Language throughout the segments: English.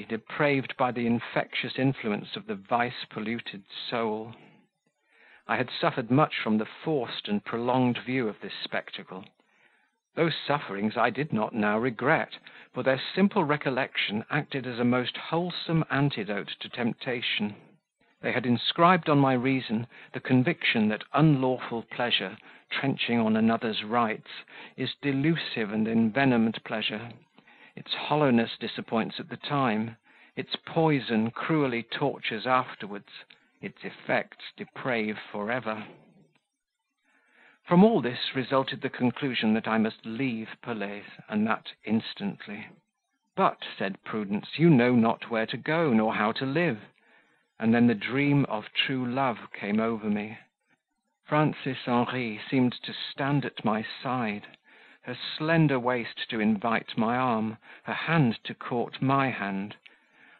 depraved by the infectious influence of the vice-polluted soul. I had suffered much from the forced and prolonged view of this spectacle. Those sufferings I did not now regret, for their simple recollection acted as a most wholesome antidote to temptation. They had inscribed on my reason the conviction that unlawful pleasure, trenching on another's rights, is delusive and envenomed pleasure. Its hollowness disappoints at the time, its poison cruelly tortures afterwards, its effects deprave for ever. From all this resulted the conclusion that I must leave Pelet's, and that instantly. "But," said Prudence, "you know not where to go, nor how to live." And then the dream of true love came over me. Frances Henri seemed to stand at my side, her slender waist to invite my arm, her hand to court my hand.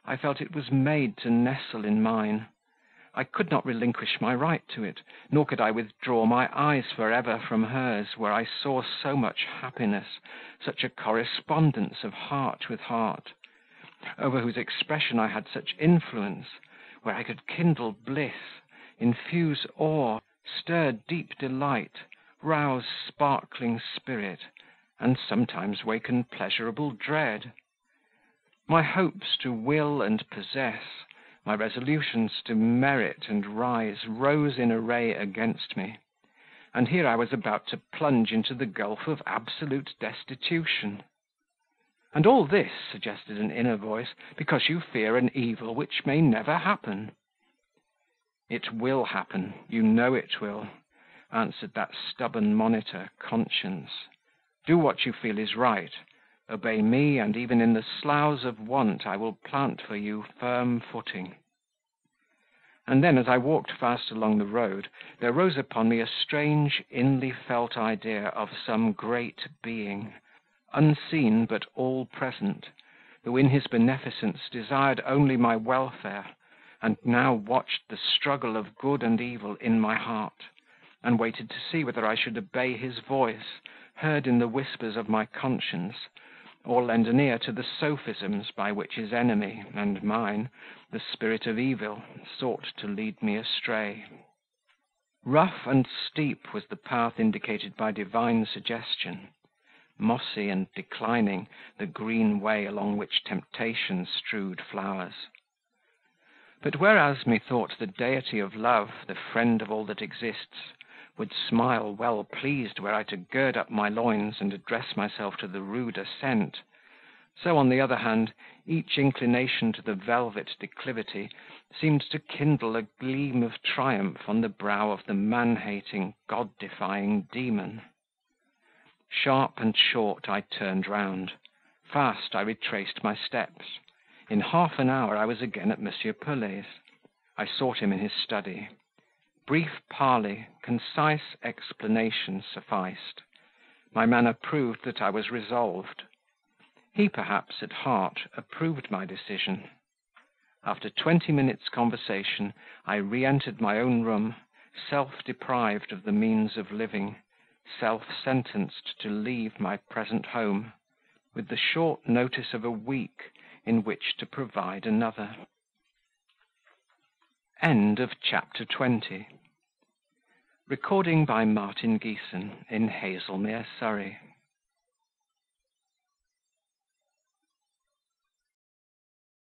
I felt it was made to nestle in mine. I could not relinquish my right to it, nor could I withdraw my eyes for ever from hers, where I saw so much happiness, such a correspondence of heart with heart, over whose expression I had such influence, where I could kindle bliss, infuse awe, stir deep delight, rouse sparkling spirit, and sometimes waken pleasurable dread. My hopes to will and possess, my resolutions to merit and rise, rose in array against me, and here I was about to plunge into the gulf of absolute destitution. "And all this," suggested an inner voice, "because you fear an evil which may never happen." "It will happen, you know it will," answered that stubborn monitor, conscience. "Do what you feel is right, obey me, and even in the sloughs of want I will plant for you firm footing." And then, as I walked fast along the road, there rose upon me a strange, inly felt idea of some great being, unseen but all present, who in his beneficence desired only my welfare, and now watched the struggle of good and evil in my heart, and waited to see whether I should obey his voice, heard in the whispers of my conscience, or lend an ear to the sophisms by which his enemy, and mine, the spirit of evil, sought to lead me astray. Rough and steep was the path indicated by divine suggestion; mossy and declining the green way along which temptation strewed flowers. But whereas methought the deity of love, the friend of all that exists, would smile well pleased were I to gird up my loins and address myself to the rude ascent, so, on the other hand, each inclination to the velvet declivity seemed to kindle a gleam of triumph on the brow of the man-hating, God-defying demon. Sharp and short I turned round; fast I retraced my steps. In half an hour I was again at M. Pelet's. I sought him in his study. Brief parley, concise explanation sufficed. My manner proved that I was resolved. He, perhaps, at heart, approved my decision. After 20 minutes' conversation, I re-entered my own room, self-deprived of the means of living, self-sentenced to leave my present home, with the short notice of a week in which to provide another. End of chapter 20. Recording by Martin Geeson in Hazelmere, Surrey.